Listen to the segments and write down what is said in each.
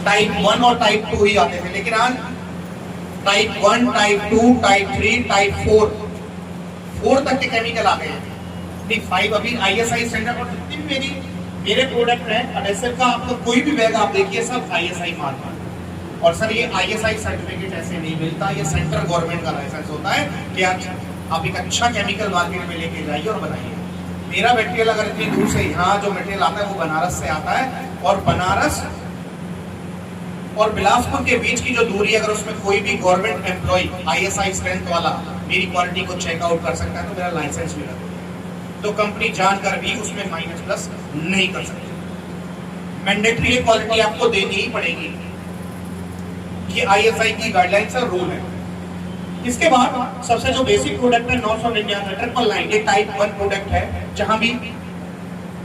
Type 1 और type 2 ही आते थे, लेकिन आज टाइप 1, टाइप 2, टाइप 3, टाइप 4 तक के केमिकल आ गए हैं। 5 अभी ISI स्टैंडर्ड, और जितनी भी मेरे प्रोडक्ट हैं एडहेसिव का, आपको कोई भी बैग आप देखिए सब ISI मार्क है। और सर ये ISI सर्टिफिकेट ऐसे नहीं मिलता, ये सेंट्रल गवर्नमेंट का लाइसेंस होता है कि आप एक अच्छा केमिकल मार्केट में लेके जाइए और बनाइए। मेरा मटेरियल अगर इतनी दूर से यहाँ जो मटेरियल आता है वो बनारस से आता है, और बनारस और बिलासपुर के बीच की जो दूरी है, अगर उसमें कोई भी गवर्नमेंट एम्प्लॉय ISI स्ट्रेंथ वाला मेरी क्वालिटी को चेकआउट कर सकता है तो मेरा लाइसेंस मिला, तो कंपनी जानकर भी उसमें माइनस प्लस नहीं कर सकती। मैंडेटरी क्वालिटी आपको देनी ही पड़ेगी, ये ISI की गाइडलाइंस और रूल है। इसके बाद सबसे जो बेसिक प्रोडक्ट है 999 999, ये टाइप 1 प्रोडक्ट है, जहां भी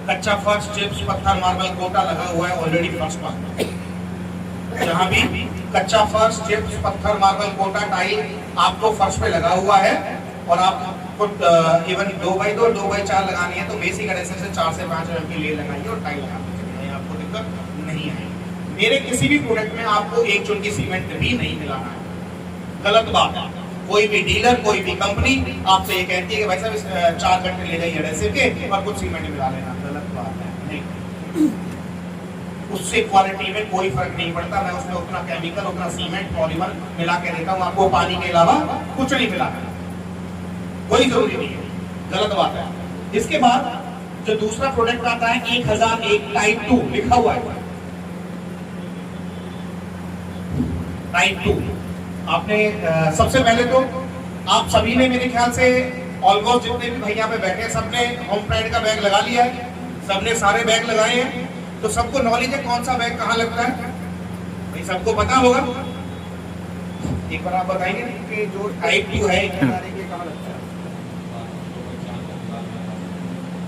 कच्चा फर्श, चिप्स, पत्थर, मार्बल, कोटा लगा हुआ है ऑलरेडी फर्स्ट पर। जहां भी कच्चा फर्श, चिप्स, पत्थर, मार्बल, कोटा, टाइल आपको फर्श पे लगा हुआ है, और आपको इवन 2x2 2x4 लगानी है तो बेसिक एडहेसिव से 4 से 5 mm की लेयर लगाइए और टाइल लगाइए, आपको दिक्कत नहीं आएगी। मेरे किसी भी प्रोडक्ट में आपको एक चुटकी सीमेंट भी नहीं मिलाना है, गलत बात है। कोई भी डीलर, कोई भी कंपनी आपसे ये कहती है कि भाई साहब 4 घंटे ले जाइए एडहेसिव के और कुछ सीमेंट मिला लेना, गलत बात है। नहीं, उससे क्वालिटी में कोई फर्क नहीं पड़ता। मैं उसमें उतना केमिकल, उतना सीमेंट, पॉलीमर मिला के देता हूँ, आपको पानी के अलावा कुछ नहीं मिलाना, कोई जरूरी नहीं है, गलत बात है। इसके बाद जो दूसरा प्रोडक्ट आता है 1001 टाइप 2 लिखा हुआ है, टाइप 2। आपने सबसे पहले तो आप सभी ने मेरे ख्याल से ऑलमोस्ट जितने भी भैया पे बैठे हैं सबने होम प्राइड का बैग लगा लिया है, सबने सारे बैग लगाए हैं, तो सबको नॉलेज है कौन सा बैग कहाँ लगता है, भाई सबको पता होगा। एक बार आप बताएंगे कि जो टाइप 2 है कहाँ लगता है?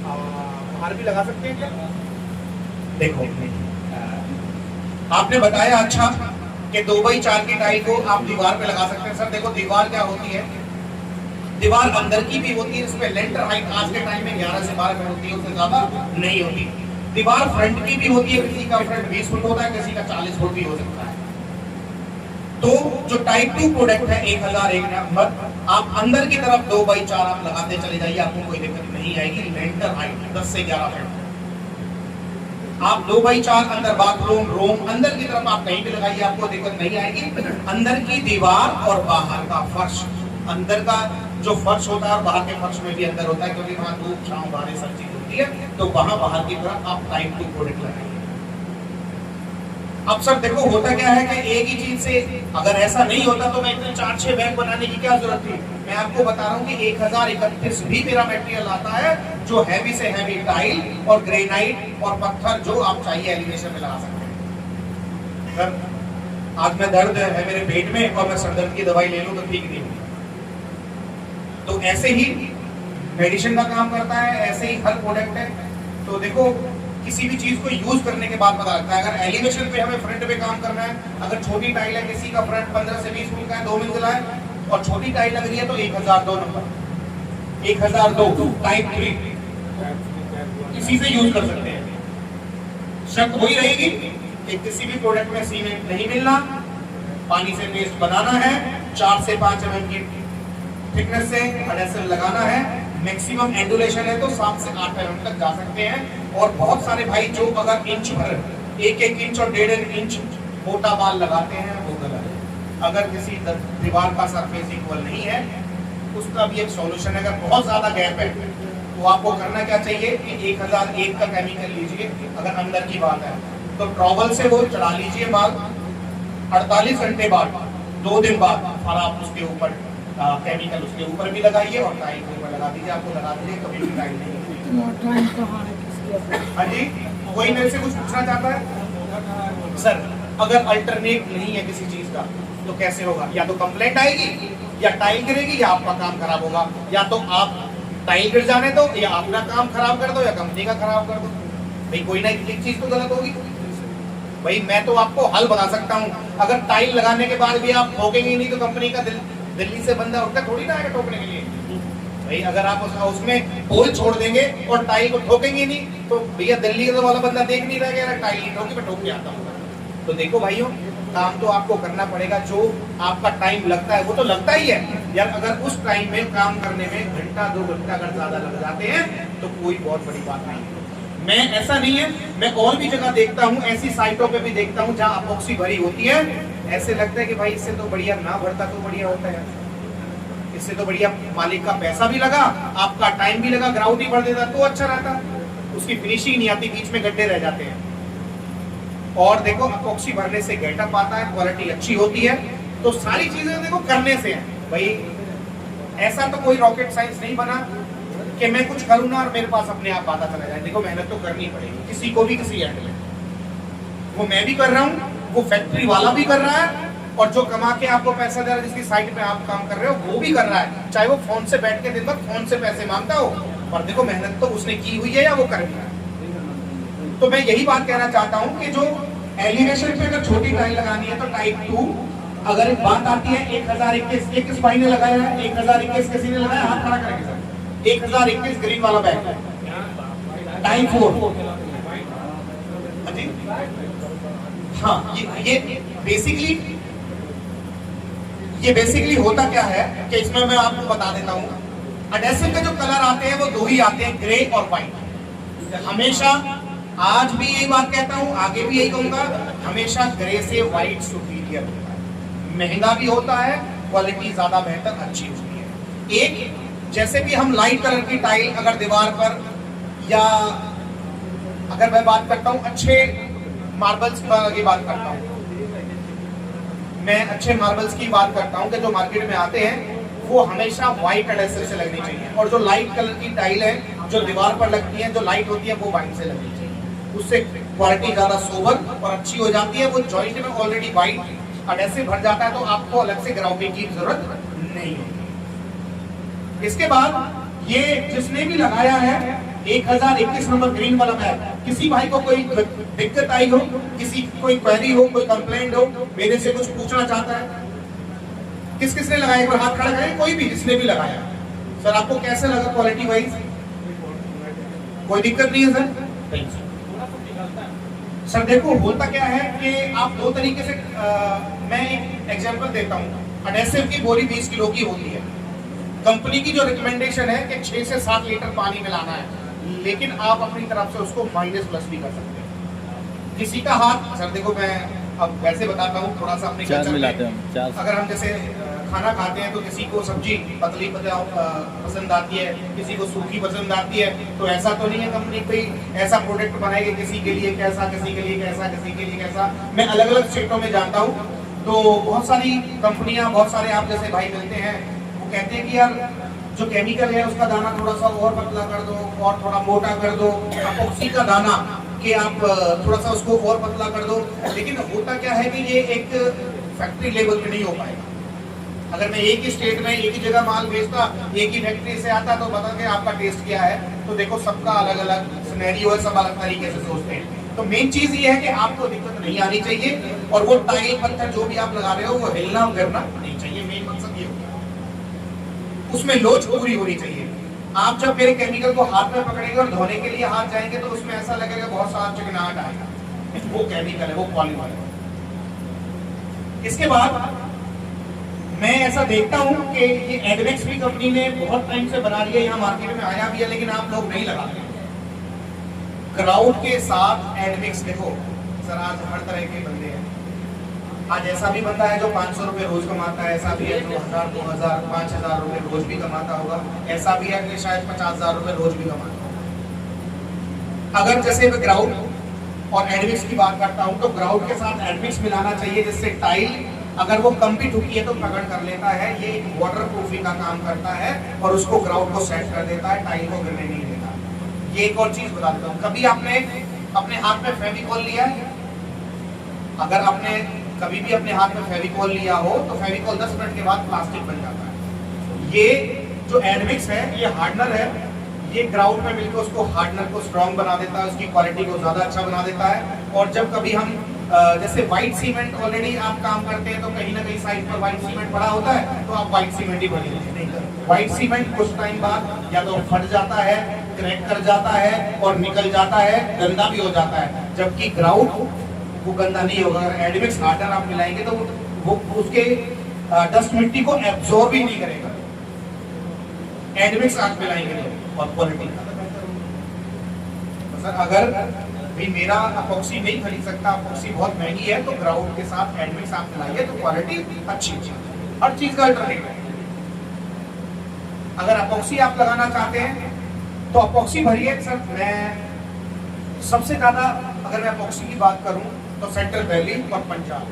बाहर भी लगा सकते हैं क्या? देखो आपने बताया अच्छा कि 2x4 की टाइल को आप दीवार पे लगा सकते हैं। सर देखो दीवार क्या होती है, दीवार अंदर की भी होती है, इसमें लेंटर हाइट आज के टाइम में 11 से 12 फीट होती है, उससे ज्यादा नहीं होती। दीवार फ्रंट की भी होती है, किसी का फ्रंट 20 फुट होता है, किसी का 40 फुट भी हो सकता है। तो जो टाइप 2 प्रोडक्ट है 1001 नंबर, आप अंदर की तरफ 2x4 आप लगाते चले जाइए, आपको कोई दिक्कत नहीं आएगी। लेंटर हाइट 10 से 11 फीट, आप 2x4 अंदर बाथरूम, रूम, अंदर की तरफ आप कहीं भी लगाइए, आपको दिक्कत नहीं आएगी। अंदर की दीवार और बाहर का फर्श, अंदर का जो फर्श होता है और बाहर के फर्श में भी अंदर होता है, क्योंकि वहां धूप छांव बारिश सब चीज होती है, तो वहां बाहर की तरफ आप टाइप 2 प्रोडक्ट लगाइए। अब सर देखो होता क्या है कि एक ही चीज से अगर ऐसा नहीं होता तो मैं इतने 4-6 बैग बनाने की क्या जरूरत थी। मैं आपको बता रहा हूँ कि 1031 भी मेरा मटेरियल आता है, जो हैवी से हैवी टाइल और ग्रेनाइट और पत्थर जो आप चाहिए एलिवेशन में लगा सकते हैं। सर आज मैं दर्द है मेरे पेट में और मैं सरदर्द की दवाई ले लूं तो ठीक नहीं होगी, तो ऐसे ही मेडिसिन का काम करता है, ऐसे ही हर प्रोडक्ट है। तो देखो किसी भी चीज को यूज करने के बाद पता लगता है। अगर एलिवेशन पे हमें फ्रंट पे काम करना है, अगर छोटी टाइल है, किसी का फ्रंट 15 से 20 फुट का है, 2 मंजिला है और छोटी टाइल लग रही है, तो 1002 नंबर, 1002 टाइप 3 इसी से यूज कर सकते हैं। शर्त वही रहेगी कि किसी भी प्रोडक्ट में सीमेंट नहीं मिलना, पानी से पेस्ट बनाना है, 4 से 5 mm की थिकनेस से एडहेसिव लगाना है, मैक्सिमम एंडुलेशन है तो 7 से 8 mm तक जा सकते हैं। और बहुत सारे भाई जो अगर इंच भर 1-1 इंच और 1.5 इंच मोटा बाल लगाते हैं वो गलत है। अगर किसी दीवार का सरफेस इक्वल नहीं है उसका भी एक सॉल्यूशन है। अगर बहुत ज्यादा गैप है तो आपको करना क्या चाहिए कि 1001 का केमिकल लीजिए। अगर अंदर की बात है तो ट्रॉवल से वो चढ़ा लीजिए बाल, 48 घंटे बाद 2 दिन बाद और आप उसके ऊपर केमिकल उसके ऊपर भी लगाइए और टाइल के ऊपर लगा दीजिए। आपको लगा दीजिए कभी भी टाइल नहीं। हाँ जी, कोई मेरे से कुछ पूछना चाहता है? सर अगर अल्टरनेट नहीं है किसी चीज का तो कैसे होगा? या तो कंप्लेंट आएगी, या टाइल गिरेगी, या आपका काम खराब होगा। या तो आप टाइल गिर जाने दो, या अपना काम खराब कर दो, या कंपनी का खराब कर दो। भाई कोई ना एक चीज तो गलत होगी। भाई मैं तो आपको हल बता सकता हूँ, अगर टाइल लगाने के बाद भी आप ठोकेंगे नहीं तो कंपनी का दिल्ली से बंदा उठकर थोड़ी ना आएगा ठोकने के लिए। भाई अगर आप उसमें होल छोड़ देंगे और टाइल को ठोकेंगे नहीं तो भैया दिल्ली का वाला बंदा देख नहीं रहेगा, टाइल नहीं ठोकी मैं ठोक के आता हूँ। तो देखो भाइयों, काम तो आपको करना पड़ेगा। जो आपका टाइम लगता है वो तो लगता ही है यार। अगर उस टाइम में काम करने में घंटा 2 घंटा अगर ज्यादा लग जाते हैं तो कोई बहुत बड़ी बात नहीं है। मैं ऐसा नहीं है, मैं और भी जगह देखता हूँ, ऐसी साइटों पे भी देखता हूँ जहाँ अपॉक्सी भरी होती है, ऐसे लगता है कि भाई इससे तो बढ़िया ना भरता तो बढ़िया होता है, इससे तो बढ़िया मालिक का पैसा भी लगा, आपका टाइम भी लगा, ग्राउंड ही भर देता तो अच्छा रहता। उसकी फिनिशिंग नहीं आती, बीच में गड्ढे रह जाते हैं। और देखो अपॉक्सी भरने से गेटअप आता है, क्वालिटी अच्छी होती है। तो सारी चीजें देखो करने से है भाई। ऐसा तो कोई रॉकेट साइंस नहीं बना कि मैं कुछ करूँ ना और मेरे पास अपने आप आता चला जाए। देखो मेहनत तो करनी पड़ेगी, किसी को भी किसी एंड में। वो मैं भी कर रहा हूँ, वो फैक्ट्री वाला भी कर रहा है, और जो कमा के आपको पैसा दे रहा है, जिसकी साइट पे आप काम कर रहे हो, वो भी कर रहा है। चाहे वो फोन से बैठ के दिन भर फोन से पैसे मांगता हो, पर देखो मेहनत तो उसने की हुई है या वो कर रहा है। तो मैं यही बात कहना चाहता हूँ कि जो एलिवेशन पे अगर छोटी टाइल लगानी है तो टाइप 2, अगर बात आती है 1021, किस भाई ने लगाया है? 1021 किसी ने लगाया? हाथ खड़ा करेंगे सर। 1021 ग्रीन वाला बैग, टाइप 4। हाँ, ये बेसिकली होता क्या है कि इसमें मैं आपको बता देता हूँ। एडेसिव के जो कलर आते हैं वो 2 ही आते हैं, ग्रे और व्हाइट। हमेशा, आज भी यही बात कहता हूँ, आगे भी यही कहूंगा, हमेशा ग्रे से व्हाइट सुपीरियर होता है। महंगा भी होता है, क्वालिटी ज्यादा बेहतर अच्छी होती है। एक जैसे कि हम लाइट कलर की टाइल अगर दीवार पर, या अगर मैं बात करता हूँ अच्छे मार्बल्स की बात करता हूँ, मैं अच्छे मार्बल्स की बात करता हूँ कि जो मार्केट में आते हैं वो हमेशा व्हाइट एडेसिव से लगनी चाहिए। और जो लाइट कलर की टाइल है जो दीवार पर लगती है, जो लाइट होती है, वो व्हाइट से लगनी चाहिए। उससे क्वालिटी ज्यादा सोबर और अच्छी हो जाती है। वो जॉइंट में ऑलरेडी व्हाइट एडेसिव भर जाता है, तो आपको अलग से ग्राउंडिंग की जरूरत नहीं होती। इसके बाद ये जिसने भी लगाया है 1021 नंबर ग्रीन वाला बैग, किसी भाई को कोई दिक्कत आई हो, किसी कोई क्वेरी हो, कोई कंप्लेंट हो, मेरे से कुछ पूछना चाहता है, किसने लगाया? एक बार हाथ खड़ा करें, कोई भी जिसने भी लगाया। सर आपको कैसे लगा क्वालिटी वाइज? कोई दिक्कत नहीं है सर? सर देखो होता क्या है कि आप 2 तरीके से, मैं एक एग्जांपल देता हूँ। एडेसिव की बोरी 20 किलो की होती है। कंपनी की जो रिकमेंडेशन है कि 6 से 7 लीटर पानी मिलाना है, लेकिन आप अपनी तरफ से उसको माइनस प्लस भी कर सकते हैं। किसी का हाथ, सर देखो मैं अब वैसे बताता हूँ थोड़ा सा अपने कल्चर में। अगर हम जैसे खाना खाते हैं तो किसी को सब्जी पतली पसंद आती है, किसी को सूखी पसंद आती है, तो ऐसा तो नहीं है कंपनी कोई ऐसा प्रोडक्ट बनाएगी किसी के लिए कैसा, किसी के लिए कैसा, किसी के लिए कैसा। मैं अलग अलग स्टेटों में जानता हूँ, तो बहुत सारी कंपनियां, बहुत सारे आप जैसे भाई मिलते हैं, वो कहते हैं कि यार जो केमिकल है उसका दाना थोड़ा सा और पतला कर दो और थोड़ा मोटा कर दो, अपॉक्सी का दाना कि आप थोड़ा सा उसको और पतला कर दो। लेकिन होता क्या है कि ये एक फैक्ट्री लेवल पे नहीं हो पाएगा। अगर मैं एक ही स्टेट में एक ही जगह माल बेचता, एक ही फैक्ट्री से आता, तो बता के आपका टेस्ट क्या है, तो देखो सबका अलग अलग सिनेरियो है, सब अलग तरीके से सोचते हैं। तो मेन चीज ये है कि आपको दिक्कत नहीं आनी चाहिए, और वो टाइल पत्थर जो भी आप लगा रहे हो वो हिलना गिरना नहीं चाहिए। मेन मकसद ये होता है, उसमें लोच पूरी होनी चाहिए। आप जब मेरे केमिकल को हाथ में पकड़ेंगे और धोने के लिए हाथ जाएंगे तो उसमें ऐसा लगेगा बहुत सारा चिकनाहट आएगा, वो केमिकल है, वो पॉलीमर है। इसके बाद मैं ऐसा देखता हूं कि ये एडवेक्स भी कंपनी ने बहुत टाइम से बना लिया, यहाँ मार्केट में आया भी है, लेकिन आप लोग नहीं लगाते। क्राउड के साथ एडवेक्स देखो सर, आज हर तरह के बंदे हैं। आज ऐसा भी बंदा है जो 500 रुपए रोज कमाता है, ऐसा भी है जो 1000, 2000, 5000 रुपए रोज भी कमाता होगा, ऐसा भी है कि शायद 50,000 रुपए रोज भी कमाता होगा। अगर जैसे मैं ग्राउंड और एडवेक्स की बात करता हूँ, तो ग्राउंड के साथ एडवेक्स मिलाना चाहिए, जिससे टाइल अगर वो कम भी ठुकी है तो पकड़ कर लेता है। ये एक वाटर प्रूफिंग का काम करता है और उसको ग्राउंड को सेट कर देता है, टाइल को गिरने नहीं देता। ये एक और चीज बता देता हूँ, कभी आपने अपने हाथ में फेविकॉल लिया है? अगर आपने कभी भी अपने हाथ में फेविकॉल लिया हो तो फेविकॉल 10 मिनट के बाद प्लास्टिक बन जाता है। ये जो एडमिक्स है ये हार्डनर है, ये ग्राउंड में मिलकर उसको हार्डनर को स्ट्रॉन्ग बना देता है, उसकी क्वालिटी को ज्यादा अच्छा बना देता है। और जब कभी हम जैसे व्हाइट सीमेंट ऑलरेडी आप काम करते हैं तो कहीं ना कहीं साइड पर व्हाइट सीमेंट पड़ा होता है, तो आप व्हाइट सीमेंट ही भर लेते हैं। व्हाइट सीमेंट कुछ टाइम बाद या तो फट जाता है, क्रैक कर जाता है और निकल जाता है, गंदा भी हो जाता है। जबकि ग्राउंड वो गंदा नहीं होगा। अगर एडमिक्स हार्डनर आप मिलाएंगे तो वो उसके डस्ट मिट्टी को एब्जॉर्ब ही नहीं करेगा। एडमिक्स आप मिलाएंगे तो और क्वालिटी सर, अगर भाई मेरा अपॉक्सी नहीं खरीद सकता, अपॉक्सी बहुत महंगी है, तो ग्राउंड के साथ एडमिक्स आप मिलाइए तो क्वालिटी अच्छी है। हर चीज का अल्टरनेटिव है। अगर अपॉक्सी आप लगाना चाहते हैं तो अपॉक्सी भरिए सर। मैं सबसे ज्यादा अगर मैं अपॉक्सी की बात करूं तो सेंट्रल वैली और पंजाब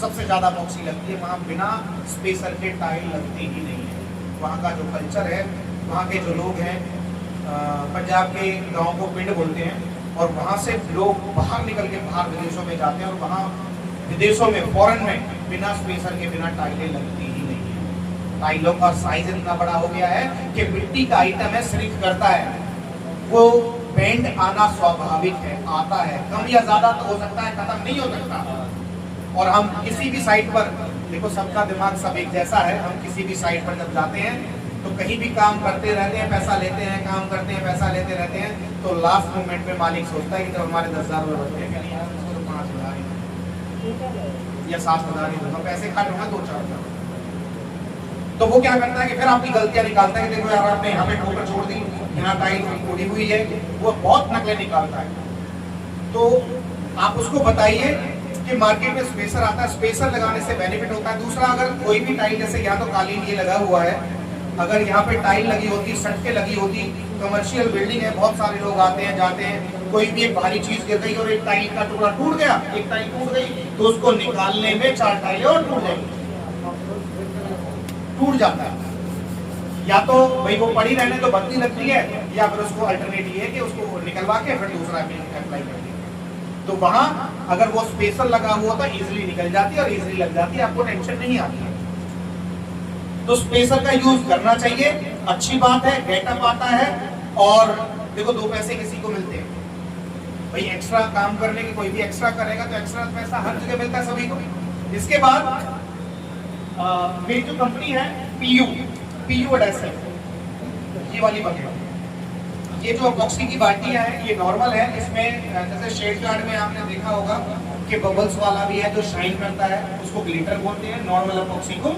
सबसे ज्यादा अपॉक्सी लगती है। वहां बिना स्पेसर के टाइल लगती ही नहीं है। वहां का जो कल्चर है, वहां के जो लोग हैं, पंजाब के गांव को पिंड बोलते हैं, और वहां से लोग बाहर निकल के बाहर विदेशों में जाते हैं, और वहां विदेशों में फॉरेन में बिना स्पेसर के बिना टाइलें लगती ही नहीं है। टाइलों का साइज इतना बड़ा हो गया है कि मिट्टी का आइटम है, श्रिंक करता है, वो बेंड आना स्वाभाविक है, आता है, कम या ज्यादा तो हो सकता है, खत्म नहीं हो सकता। और हम किसी भी साइट पर देखो, सबका दिमाग सब एक जैसा है। हम किसी भी साइट पर जब जाते हैं तो कहीं भी काम करते रहते हैं, पैसा लेते हैं, काम करते हैं, पैसा लेते रहते हैं, तो लास्ट मोमेंट में मालिक सोचता है कि जब हमारे 10,000 रुपये बढ़ते हैं, यार उसको तो 5,000 या 7,000 ही दूंगा, पैसे खा लूंगा 2-4,000। तो वो क्या करता है कि फिर आपकी गलतियां निकालता है कि देखो यार आपने यहाँ पे ठोकर छोड़ दी, यहाँ टाइल टूटी हुई है, वो बहुत नकलें निकालता है। तो आप उसको बताइए कि मार्केट में स्पेसर आता है, स्पेसर लगाने से बेनिफिट होता है। दूसरा, अगर कोई भी टाइल, जैसे यहाँ तो कालीन ये लगा हुआ है, अगर यहाँ पे टाइल लगी होती, सटके लगी होती, कमर्शियल बिल्डिंग है, बहुत सारे लोग आते हैं जाते हैं, कोई भी एक भारी चीज गिर गई और एक टाइल का टुकड़ा टूट गया, एक टाइल टूट गई, तो उसको निकालने में 4 टाइलें और टूट जाएंगी, टूट जाता है। या तो भाई वो पड़ी रहने तो बनती लगती है, या फिर उसको अल्टरनेटिव है कि उसको निकलवा के फिर दूसरा अप्लाई कर दिया। तो वहां अगर वो स्पेसर लगा हुआ तो इजीली निकल जाती है और इजीली लग जाती है, आपको टेंशन नहीं आती है। तो स्पेसर का यूज करना चाहिए, अच्छी बात है, गेटअप आता है, और देखो 2 पैसे किसी को मिलते हैं। भाई एक्स्ट्रा काम करने की, कोई भी एक्स्ट्रा करेगा तो एक्स्ट्रा पैसा हर जगह मिलता है सभी को। इसके बाद मेरी जो कंपनी है पीयू एडेसिव, ये वाली बकेट, ये जो अपॉक्सी की बाल्टियां हैं, ये नॉर्मल है। इसमें जैसे शेड गार्ड में आपने देखा होगा कि बबल्स वाला भी है जो शाइन करता है, उसको ग्लिटर बोलते हैं। नॉर्मल अपॉक्सी को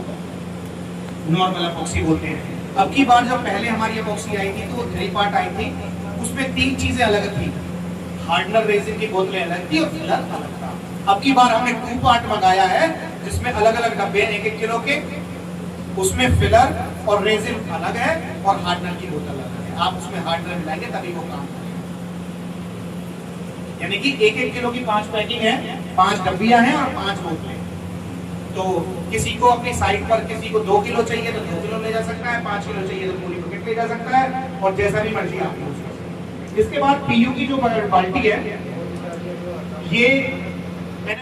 नॉर्मल अपॉक्सी बोलते हैं। अब की बार जब पहले हमारी अपॉक्सी आई थी तो वो 3 पार्ट आई थी, उसमें 3 चीजें अलग थी। हार्डनर रेजिन की बोतलें अलग थी और फिलर अलग था। अब की बार हमने 2 पार्ट मंगाया है, जिसमें अलग अलग डब्बे हैं 1-1 किलो के, उसमें फिलर और रेजिन अलग है और हार्डनर की बोतल अलग है। आप उसमें हार्डनर मिलाएंगे तभी वो काम करेगा। यानी कि 1-1 किलो की 5 पैकिंग है, 5 डब्बियां हैं और 5 बोतलें। तो किसी को अपनी साइट पर, किसी को 2 किलो चाहिए तो 2 किलो ले जा सकता है, 5 किलो चाहिए तो पूरी बकेट ले जा सकता है, और जैसा भी मर्जी आप यूज कर सकते हैं। इसके बाद पीयू की जो बाल्टी है, ये